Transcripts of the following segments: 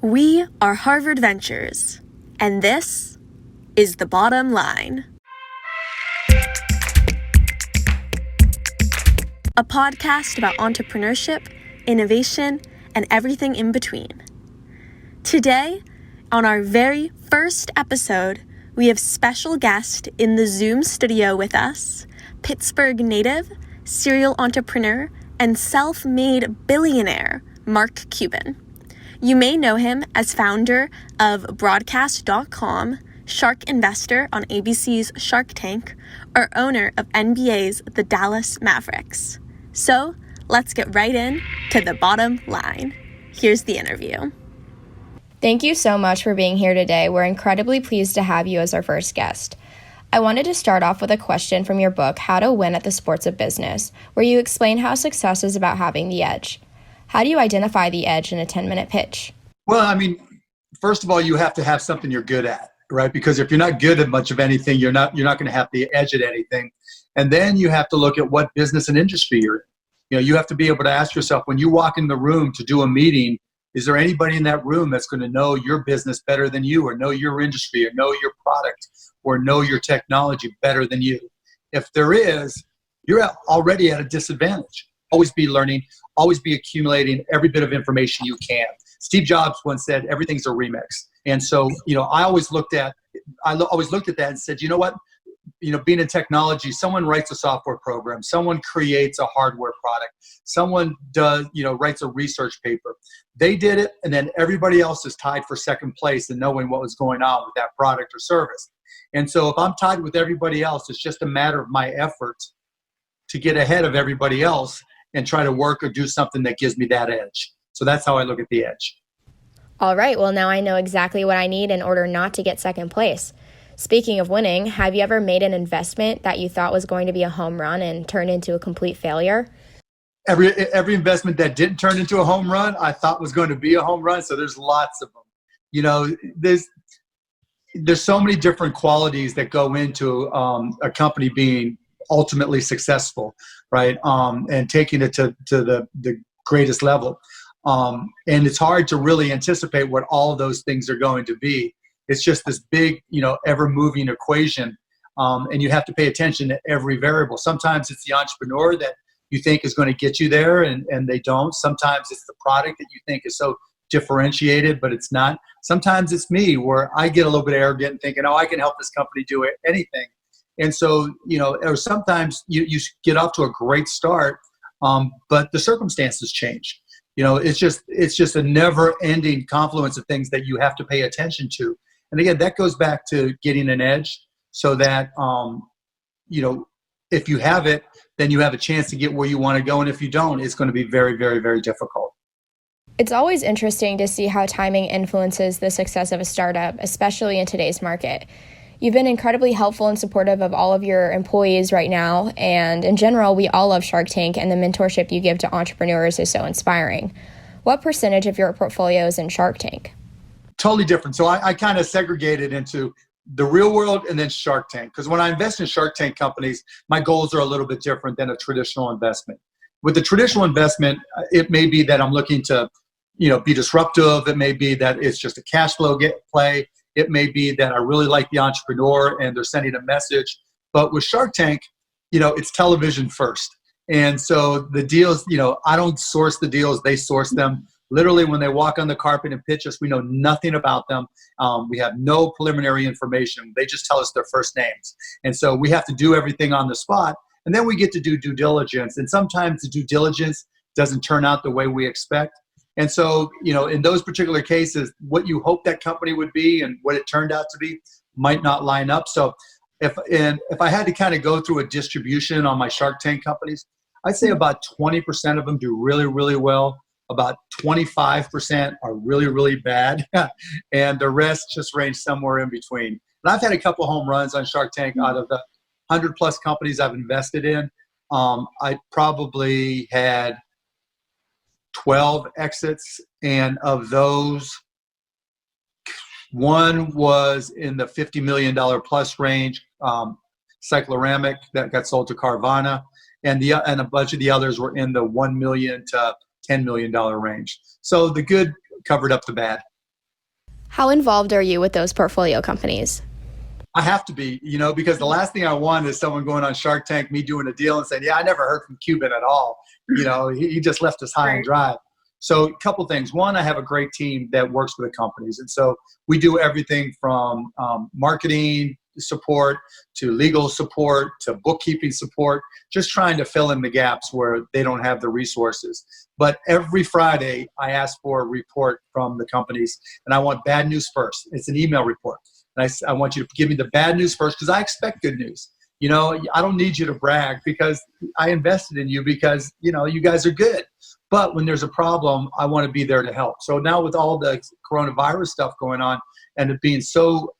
We are Harvard Ventures, and this is The Bottom Line. A podcast about entrepreneurship, innovation, and everything in between. Today, on our very first episode, we have special guest in the Zoom studio with us, Pittsburgh native, serial entrepreneur, and self-made billionaire, Mark Cuban. You may know him as founder of Broadcast.com, Shark Investor on ABC's Shark Tank, or owner of NBA's The Dallas Mavericks. So, let's get right in to The Bottom Line. Here's the interview. Thank you so much for being here today. We're incredibly pleased to have you as our first guest. I wanted to start off with a question from your book, How to Win at the Sports of Business, where you explain how success is about having the edge. How do you identify the edge in a 10-minute pitch? Well, first of all, you have to have something you're good at, right? Because if you're not good at much of anything, you're not going to have the edge at anything. And then you have to look at what business and industry you're in. You have to be able to ask yourself, when you walk in the room to do a meeting, is there anybody in that room that's going to know your business better than you, or know your industry, or know your product, or know your technology better than you? If there is, you're already at a disadvantage. Always be learning, always be accumulating every bit of information you can. Steve Jobs once said, everything's a remix. And so, I always looked at that and said, you know what? Being in technology, someone writes a software program, someone creates a hardware product, someone writes a research paper. They did it, and then everybody else is tied for second place in knowing what was going on with that product or service. And so if I'm tied with everybody else, it's just a matter of my efforts to get ahead of everybody else and try to work or do something that gives me that edge. So that's how I look at the edge. All right, well, now I know exactly what I need in order not to get second place. Speaking of winning, have you ever made an investment that you thought was going to be a home run and turned into a complete failure? Every investment that didn't turn into a home run, I thought was going to be a home run. So there's lots of them. There's so many different qualities that go into a company being ultimately successful, right? And taking it to the greatest level. And it's hard to really anticipate what all of those things are going to be. It's just this big, ever-moving equation, and you have to pay attention to every variable. Sometimes it's the entrepreneur that you think is going to get you there, and they don't. Sometimes it's the product that you think is so differentiated, but it's not. Sometimes it's me, where I get a little bit arrogant and thinking, I can help this company do anything. And so, or sometimes you get off to a great start, but the circumstances change. It's just a never-ending confluence of things that you have to pay attention to. And again, that goes back to getting an edge, so that, if you have it, then you have a chance to get where you want to go. And if you don't, it's going to be very, very, very difficult. It's always interesting to see how timing influences the success of a startup, especially in today's market. You've been incredibly helpful and supportive of all of your employees right now, and in general, we all love Shark Tank, and the mentorship you give to entrepreneurs is so inspiring. What percentage of your portfolio is in Shark Tank? Totally different. So I kind of segregated into the real world and then Shark Tank, because when I invest in Shark Tank companies, my goals are a little bit different than a traditional investment. With the traditional investment, it may be that I'm looking to, be disruptive. It may be that it's just a cash flow play. It may be that I really like the entrepreneur and they're sending a message. But with Shark Tank, it's television first. And so the deals, I don't source the deals, they source them. Literally, when they walk on the carpet and pitch us, we know nothing about them. We have no preliminary information. They just tell us their first names. And so we have to do everything on the spot. And then we get to do due diligence. And sometimes the due diligence doesn't turn out the way we expect. And so, in those particular cases, what you hope that company would be and what it turned out to be might not line up. So if I had to kind of go through a distribution on my Shark Tank companies, I'd say about 20% of them do really, really well. About 25% are really, really bad. And the rest just range somewhere in between. And I've had a couple home runs on Shark Tank out of the 100 plus companies I've invested in. I probably had 12 exits, and of those, one was in the $50 million plus range, Cycloramic, that got sold to Carvana, and a bunch of the others were in the $1 million to $10 million range. So the good covered up the bad. How involved are you with those portfolio companies? I have to be, because the last thing I want is someone going on Shark Tank, me doing a deal and saying, yeah, I never heard from Cuban at all. He just left us high and dry. So a couple things. One, I have a great team that works with the companies. And so we do everything from marketing support to legal support to bookkeeping support, just trying to fill in the gaps where they don't have the resources. But every Friday, I ask for a report from the companies, and I want bad news first. It's an email report. And I want you to give me the bad news first because I expect good news. I don't need you to brag because I invested in you because, you guys are good. But when there's a problem, I want to be there to help. So now with all the coronavirus stuff going on and it being so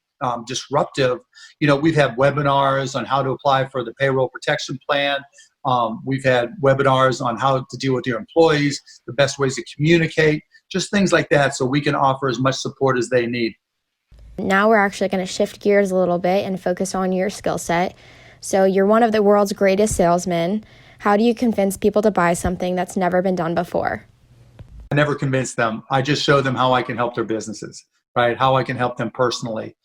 disruptive, we've had webinars on how to apply for the payroll protection plan. We've had webinars on how to deal with your employees, the best ways to communicate, just things like that so we can offer as much support as they need. Now we're actually going to shift gears a little bit and focus on your skill set. So you're one of the world's greatest salesmen. How do you convince people to buy something that's never been done before? I never convince them. I just show them how I can help their businesses, right? How I can help them personally.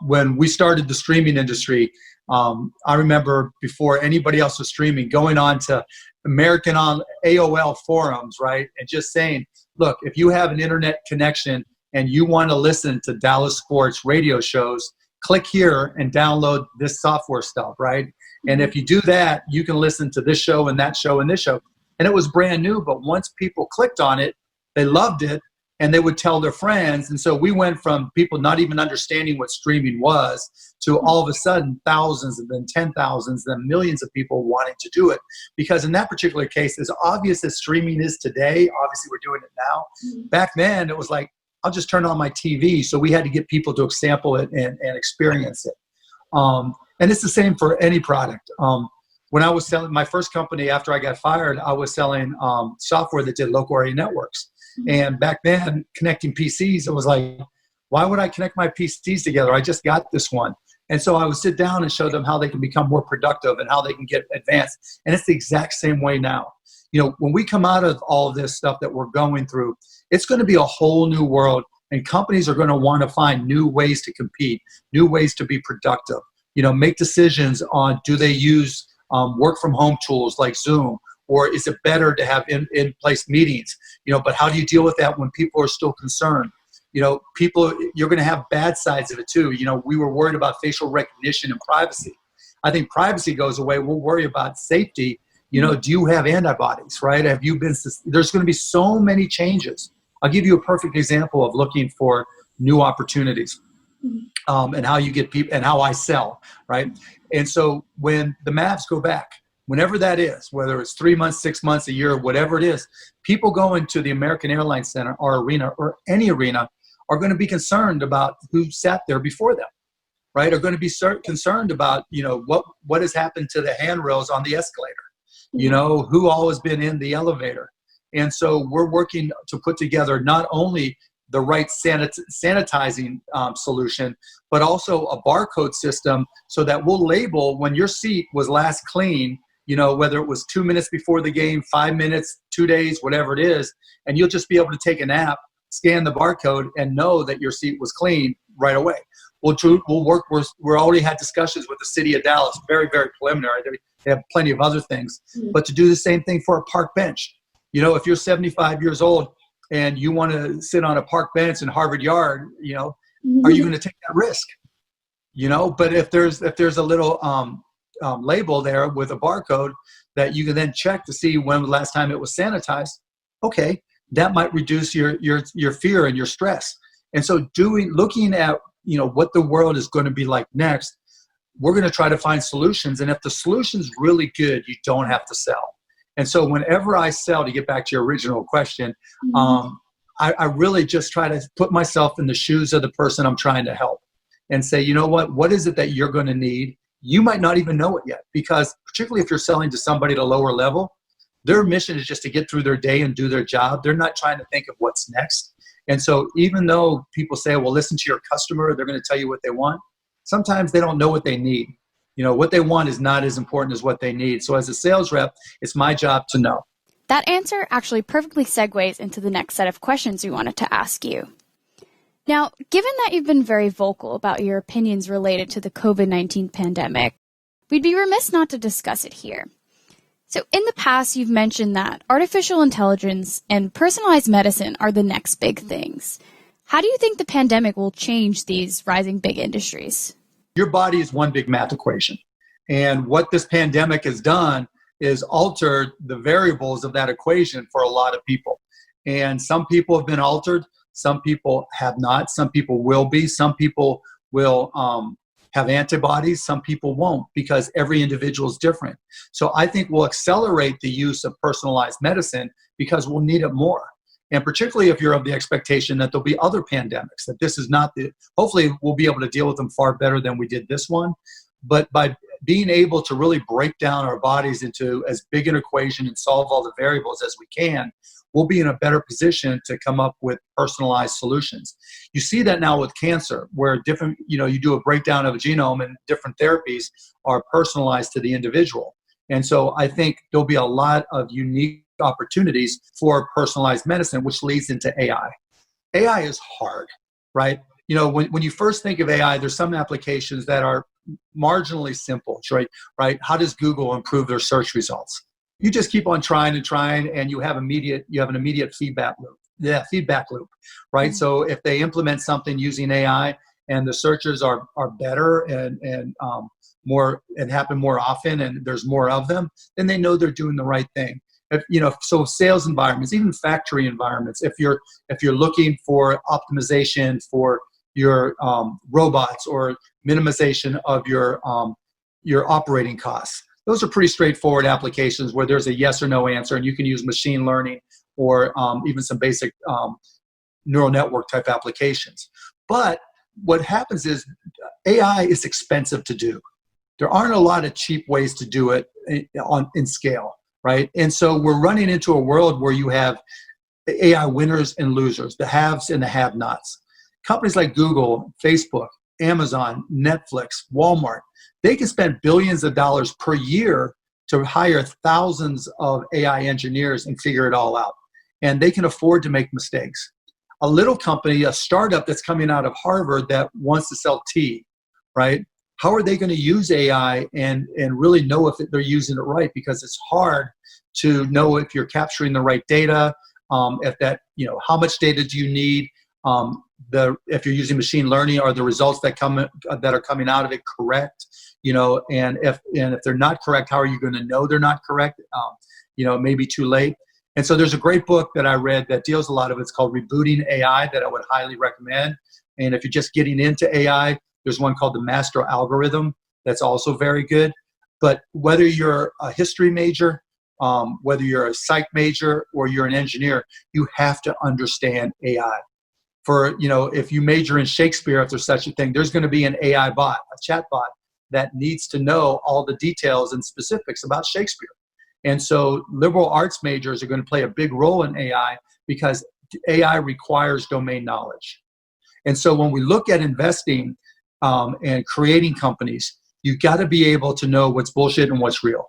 When we started the streaming industry, I remember before anybody else was streaming, going on to American on AOL forums, right? And just saying, look, if you have an internet connection and you want to listen to Dallas sports radio shows, click here and download this software stuff, right? And if you do that, you can listen to this show and that show and this show. And it was brand new, but once people clicked on it, they loved it and they would tell their friends. And so we went from people not even understanding what streaming was to all of a sudden thousands and then 10,000s, then millions of people wanting to do it. Because in that particular case, as obvious as streaming is today, obviously we're doing it now. Back then, it was like, I'll just turn on my TV. So we had to get people to sample it and experience it. And it's the same for any product. When I was selling my first company after I got fired, I was selling software that did local area networks. And back then, connecting PCs, it was like, why would I connect my PCs together? I just got this one. And so I would sit down and show them how they can become more productive and how they can get advanced. And it's the exact same way now. When we come out of all of this stuff that we're going through, it's going to be a whole new world. And companies are going to want to find new ways to compete, new ways to be productive. Make decisions on, do they use work from home tools like Zoom, or is it better to have in-place meetings? But how do you deal with that when people are still concerned? You're going to have bad sides of it too. We were worried about facial recognition and privacy. I think privacy goes away. We'll worry about safety. Do you have antibodies, right? There's going to be so many changes. I'll give you a perfect example of looking for new opportunities. And how you get people and how I sell, right? And so when the Mavs go back, whenever that is, whether it's 3 months, 6 months, a year, whatever it is, people going to the American Airlines Center or arena or any arena are going to be concerned about who sat there before them, right? Are going to be concerned about, what has happened to the handrails on the escalator, who all has been in the elevator. And so we're working to put together not only the right sanitizing solution, but also a barcode system so that we'll label when your seat was last clean, whether it was 2 minutes before the game, 5 minutes, 2 days, whatever it is, and you'll just be able to take an app, scan the barcode, and know that your seat was clean right away. We'll work. We're already had discussions with the city of Dallas, very, very preliminary. They have plenty of other things, but to do the same thing for a park bench. If you're 75 years old and you want to sit on a park bench in Harvard Yard, are you going to take that risk? But if there's a little label there with a barcode that you can then check to see when the last time it was sanitized, okay, that might reduce your fear and your stress. And so looking at what the world is going to be like next, we're going to try to find solutions. And if the solution's really good, you don't have to sell. And so whenever I sell, to get back to your original question, I really just try to put myself in the shoes of the person I'm trying to help and say, what is it that you're going to need? You might not even know it yet, because particularly if you're selling to somebody at a lower level, their mission is just to get through their day and do their job. They're not trying to think of what's next. And so even though people say, well, listen to your customer, they're going to tell you what they want, sometimes they don't know what they need. What they want is not as important as what they need. So as a sales rep, it's my job to know. That answer actually perfectly segues into the next set of questions we wanted to ask you. Now, given that you've been very vocal about your opinions related to the COVID-19 pandemic, we'd be remiss not to discuss it here. So in the past, you've mentioned that artificial intelligence and personalized medicine are the next big things. How do you think the pandemic will change these rising big industries? Your body is one big math equation. And what this pandemic has done is altered the variables of that equation for a lot of people. And some people have been altered. Some people have not. Some people will be. Some people will have antibodies. Some people won't, because every individual is different. So I think we'll accelerate the use of personalized medicine because we'll need it more. And particularly if you're of the expectation that there'll be other pandemics, that this is not hopefully we'll be able to deal with them far better than we did this one. But by being able to really break down our bodies into as big an equation and solve all the variables as we can, we'll be in a better position to come up with personalized solutions. You see that now with cancer, where different, you do a breakdown of a genome and different therapies are personalized to the individual. And so I think there'll be a lot of unique opportunities for personalized medicine, which leads into AI. AI is hard, right? When you first think of AI, there's some applications that are marginally simple, right? How does Google improve their search results? You just keep on trying and you have an immediate feedback loop. Yeah, feedback loop, right? Mm-hmm. So if they implement something using AI and the searches are better and more and happen more often and there's more of them, then they know they're doing the right thing. So sales environments, even factory environments, if you're looking for optimization for your robots or minimization of your operating costs, those are pretty straightforward applications where there's a yes or no answer, and you can use machine learning or even some basic neural network type applications. But what happens is AI is expensive to do. There aren't a lot of cheap ways to do it in scale, right? And so we're running into a world where you have AI winners and losers, the haves and the have-nots. Companies like Google, Facebook, Amazon, Netflix, Walmart, they can spend billions of dollars per year to hire thousands of AI engineers and figure it all out. And they can afford to make mistakes. A little company, a startup that's coming out of Harvard that wants to sell tea, right? How are they going to use AI and really know if they're using it right? Because it's hard to know if you're capturing the right data, how much data do you need? If you're using machine learning, are the results that are coming out of it correct? And if they're not correct, how are you going to know they're not correct? It may be too late. And so there's a great book that I read that deals a lot of it. It's called Rebooting AI that I would highly recommend. And if you're just getting into AI, there's one called The Master Algorithm that's also very good. But whether you're a history major, whether you're a psych major, or you're an engineer, you have to understand AI. If you major in Shakespeare, if there's such a thing, there's going to be an AI bot, a chat bot, that needs to know all the details and specifics about Shakespeare. And so liberal arts majors are going to play a big role in AI because AI requires domain knowledge. And so when we look at investing and creating companies, you've got to be able to know what's bullshit and what's real,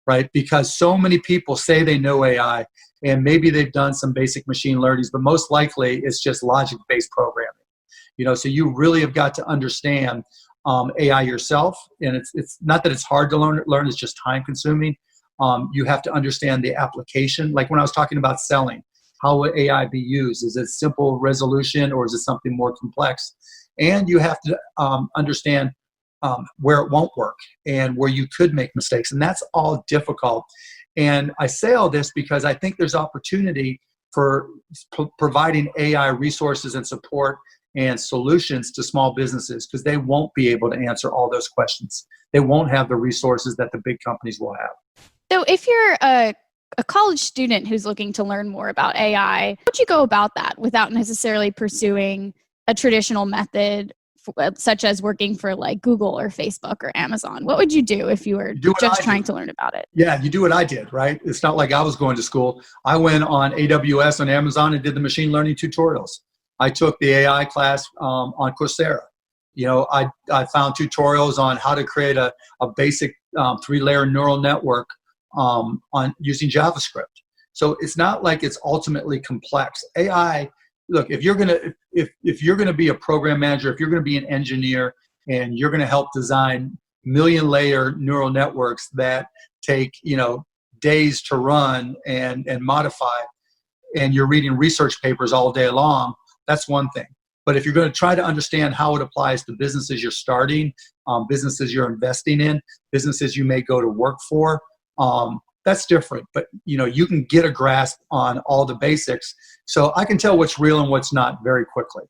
right? Because so many people say they know AI, and maybe they've done some basic machine learning, but most likely it's just logic-based programming. So you really have got to understand AI yourself, and it's not that it's hard to learn, it's just time-consuming. You have to understand the application. Like when I was talking about selling, how will AI be used? Is it simple resolution, or is it something more complex? And you have to understand where it won't work and where you could make mistakes. And that's all difficult. And I say all this because I think there's opportunity for providing AI resources and support and solutions to small businesses, because they won't be able to answer all those questions. They won't have the resources that the big companies will have. So if you're a college student who's looking to learn more about AI, how would you go about that without necessarily pursuing a traditional method such as working for like Google or Facebook or Amazon? What would you do if you were just trying to learn about it? Yeah, you do what I did, right? It's not like I was going to school. I went on AWS on Amazon and did the machine learning tutorials. I took the AI class on Coursera. I found tutorials on how to create a basic 3-layer neural network on using JavaScript. So it's not like it's ultimately complex. AI, look, if you're going to if you're going to be a program manager, if you're going to be an engineer, and you're going to help design million-layer neural networks that take days to run and modify, and you're reading research papers all day long, that's one thing. But if you're going to try to understand how it applies to businesses you're starting, businesses you're investing in, businesses you may go to work for, that's different. But you can get a grasp on all the basics. So I can tell what's real and what's not very quickly.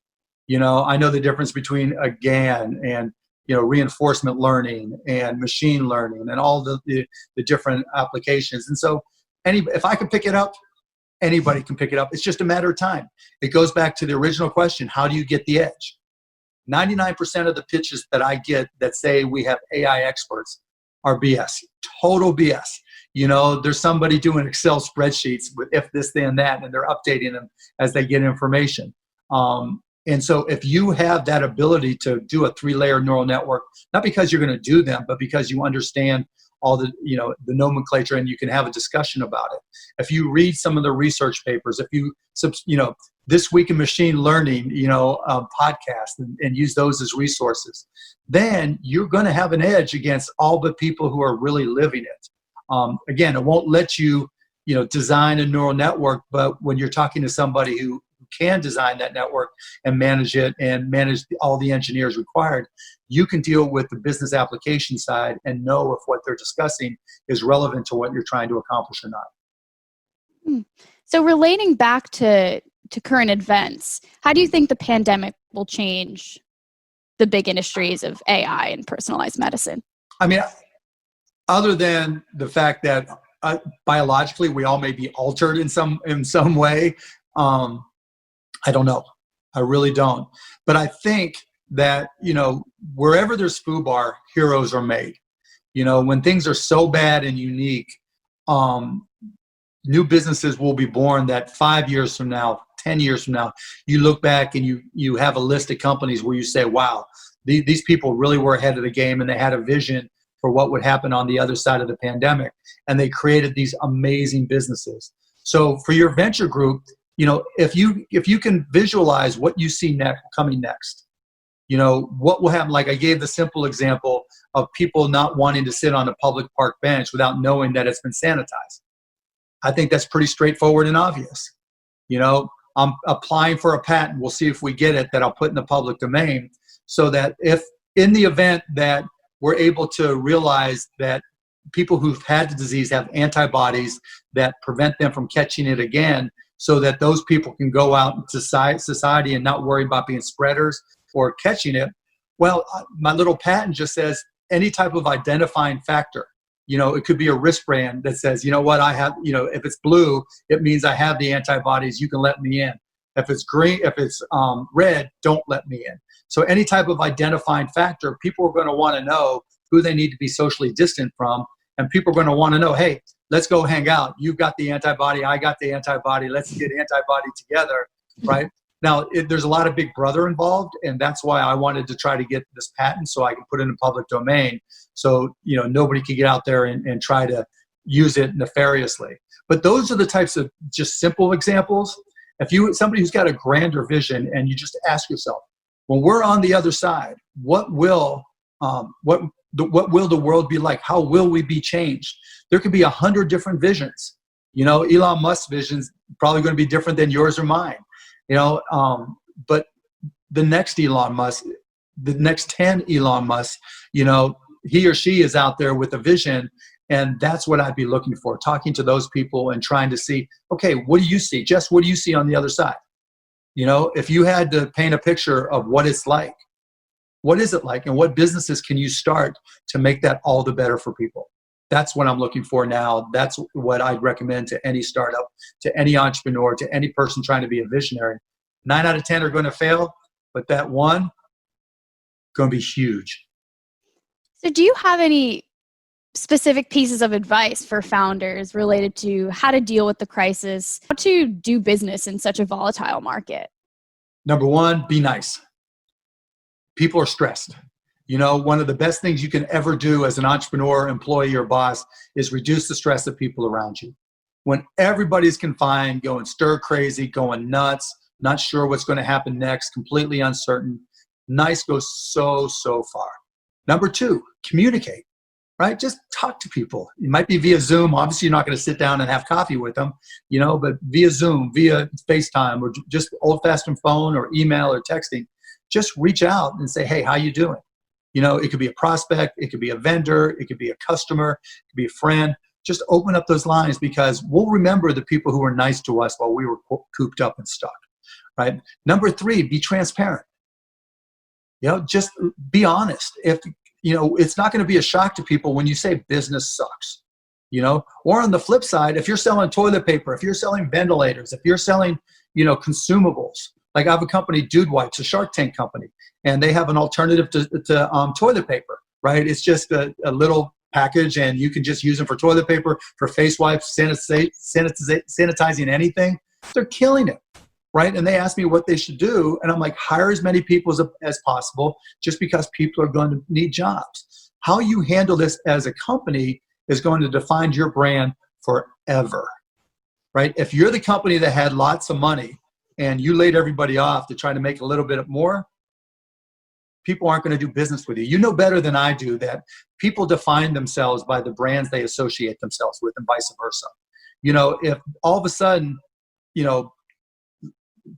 I know the difference between a GAN and reinforcement learning and machine learning and all the different applications. And so if I can pick it up, anybody can pick it up. It's just a matter of time. It goes back to the original question: how do you get the edge? 99% of the pitches that I get that say we have AI experts are BS, total BS. There's somebody doing Excel spreadsheets with if this, then that, and they're updating them as they get information. And so if you have that ability to do a 3-layer neural network, not because you're going to do them, but because you understand all the nomenclature and you can have a discussion about it. If you read some of the research papers, if you This Week in Machine Learning, podcast and use those as resources, then you're going to have an edge against all the people who are really living it. Again, it won't let you, design a neural network, but when you're talking to somebody who can design that network and manage it and manage all the engineers required, you can deal with the business application side and know if what they're discussing is relevant to what you're trying to accomplish or not. So relating back to current events, how do you think the pandemic will change the big industries of AI and personalized medicine? I mean, other than the fact that biologically we all may be altered in some way, I don't know. I really don't. But I think that, wherever there's FUBAR, heroes are made. When things are so bad and unique, new businesses will be born that 5 years from now, 10 years from now, you look back and you have a list of companies where you say, wow, these people really were ahead of the game and they had a vision for what would happen on the other side of the pandemic. And they created these amazing businesses. So for your venture group, if you can visualize what you see coming next, what will happen? Like I gave the simple example of people not wanting to sit on a public park bench without knowing that it's been sanitized. I think that's pretty straightforward and obvious. I'm applying for a patent. We'll see if we get it, that I'll put in the public domain, so that if in the event that we're able to realize that people who've had the disease have antibodies that prevent them from catching it again, so that those people can go out into society and not worry about being spreaders or catching it. Well, my little patent just says any type of identifying factor. It could be a wristband that says, I have, if it's blue, it means I have the antibodies, you can let me in. If it's green, if it's red, don't let me in. So any type of identifying factor, people are going to want to know who they need to be socially distant from. And people are going to want to know, hey, let's go hang out. You've got the antibody, I got the antibody. Let's get antibody together, right? Now, there's a lot of big brother involved, and that's why I wanted to try to get this patent so I can put it in public domain so, nobody can get out there and try to use it nefariously. But those are the types of just simple examples. If somebody who's got a grander vision and you just ask yourself, when we're on the other side, what will the world be like? How will we be changed? There could be 100 different visions. Elon Musk's vision's probably going to be different than yours or mine. But the next Elon Musk, the next 10 Elon Musk, he or she is out there with a vision, and that's what I'd be looking for, talking to those people and trying to see, okay, what do you see? Jess, what do you see on the other side? If you had to paint a picture of what it's like, what is it like, and what businesses can you start to make that all the better for people? That's what I'm looking for now. That's what I'd recommend to any startup, to any entrepreneur, to any person trying to be a visionary. 9 out of 10 are going to fail, but that one, going to be huge. So do you have any specific pieces of advice for founders related to how to deal with the crisis, how to do business in such a volatile market? Number one, be nice. People are stressed. One of the best things you can ever do as an entrepreneur, employee, or boss is reduce the stress of people around you. When everybody's confined, going stir crazy, going nuts, not sure what's going to happen next, completely uncertain. Nice goes so far. Number 2, communicate, right? Just talk to people. It might be via Zoom. Obviously, you're not going to sit down and have coffee with them, but via Zoom, via FaceTime, or just old-fashioned phone or email or texting, just reach out and say, hey, how you doing? It could be a prospect, it could be a vendor, it could be a customer, it could be a friend. Just open up those lines, because we'll remember the people who were nice to us while we were cooped up and stuck, right? Number 3, be transparent. Just be honest. If, it's not going to be a shock to people when you say business sucks, or on the flip side, if you're selling toilet paper, if you're selling ventilators, if you're selling, consumables. Like I have a company, Dude Wipes, a Shark Tank company, and they have an alternative to toilet paper, right? It's just a little package, and you can just use them for toilet paper, for face wipes, sanitizing anything. They're killing it, right? And they asked me what they should do, and I'm like, hire as many people as possible, just because people are going to need jobs. How you handle this as a company is going to define your brand forever, right? If you're the company that had lots of money and you laid everybody off to try to make a little bit more, people aren't going to do business with you. You know better than I do that people define themselves by the brands they associate themselves with, and vice versa. If all of a sudden,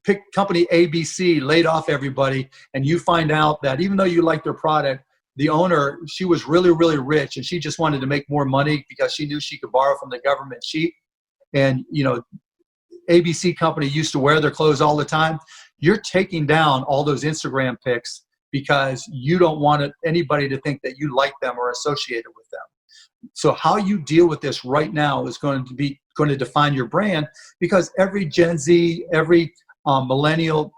pick company ABC laid off everybody, and you find out that even though you like their product, the owner, she was really, really rich, and she just wanted to make more money because she knew she could borrow from the government cheap. And, ABC company used to wear their clothes all the time. You're taking down all those Instagram pics because you don't want anybody to think that you like them or associated with them. So how you deal with this right now is going to define your brand, because every Gen Z, every millennial,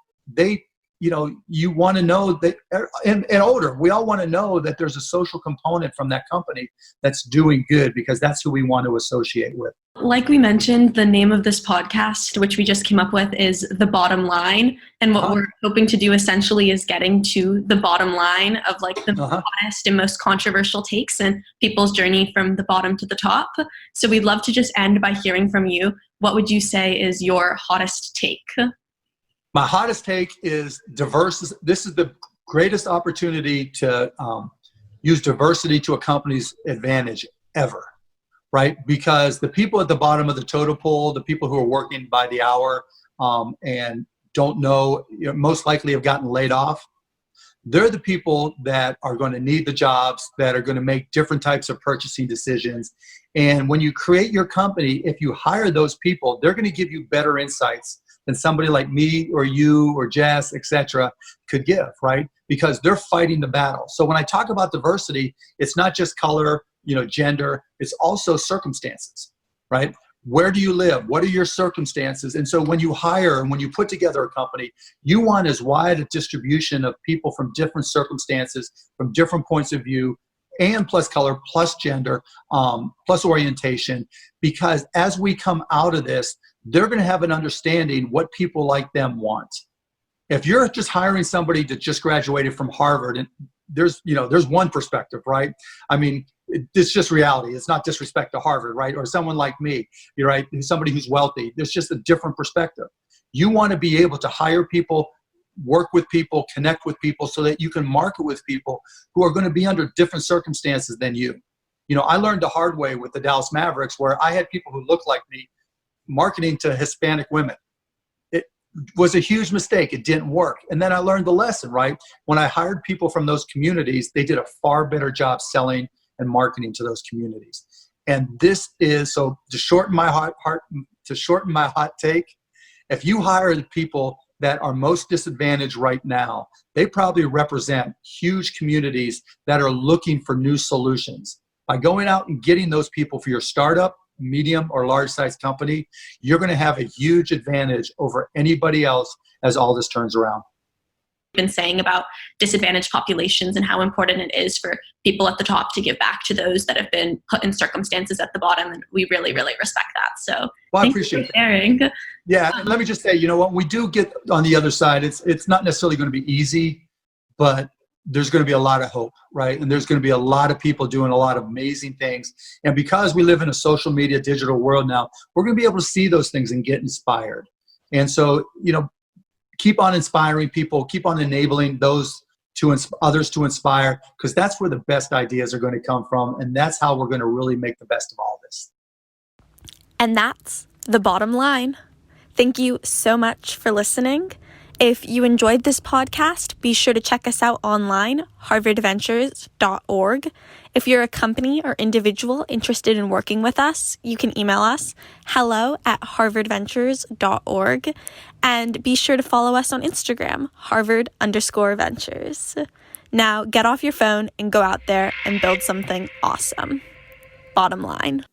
you want to know that, and older, we all want to know that there's a social component from that company that's doing good, because that's who we want to associate with. Like we mentioned, the name of this podcast, which we just came up with, is The Bottom Line. And what we're hoping to do essentially is getting to the bottom line of like the hottest and most controversial takes and people's journey from the bottom to the top. So we'd love to just end by hearing from you. What would you say is your hottest take? My hottest take is diverse. This is the greatest opportunity to use diversity to a company's advantage ever, right? Because the people at the bottom of the totem pole, the people who are working by the hour and don't know, most likely have gotten laid off, they're the people that are going to need the jobs, that are going to make different types of purchasing decisions. And when you create your company, if you hire those people, they're going to give you better insights than somebody like me or you or Jess, et cetera, could give, right? Because they're fighting the battle. So when I talk about diversity, it's not just color, gender, it's also circumstances, right? Where do you live? What are your circumstances? And so when you hire and when you put together a company, you want as wide a distribution of people from different circumstances, from different points of view, and plus color, plus gender, plus orientation, because as we come out of this, they're going to have an understanding what people like them want. If you're just hiring somebody that just graduated from Harvard, and there's one perspective, right? I mean, it's just reality. It's not disrespect to Harvard, right? Or someone like me, right? Somebody who's wealthy. There's just a different perspective. You want to be able to hire people, work with people, connect with people, so that you can market with people who are going to be under different circumstances than you. I learned the hard way with the Dallas Mavericks, where I had people who looked like me marketing to Hispanic women. It was a huge mistake. It didn't work. And then I learned the lesson, right? When I hired people from those communities, they did a far better job selling and marketing to those communities. And this is, so to shorten my hot take, if you hire the people that are most disadvantaged right now, they probably represent huge communities that are looking for new solutions. By going out and getting those people for your startup, medium or large size company, you're going to have a huge advantage over anybody else as all this turns around. Been saying about disadvantaged populations and how important it is for people at the top to give back to those that have been put in circumstances at the bottom, and we really, really respect that. So I appreciate sharing. Yeah, let me just say, what we do get on the other side, it's not necessarily going to be easy, but there's going to be a lot of hope, right? And there's going to be a lot of people doing a lot of amazing things. And because we live in a social media, digital world now, we're going to be able to see those things and get inspired. And so, keep on inspiring people, keep on enabling others to inspire, because that's where the best ideas are going to come from. And that's how we're going to really make the best of all this. And that's the bottom line. Thank you so much for listening. If you enjoyed this podcast, be sure to check us out online, harvardventures.org. If you're a company or individual interested in working with us, you can email us, hello@harvardventures.org. And be sure to follow us on Instagram, Harvard_Ventures. Now get off your phone and go out there and build something awesome. Bottom line.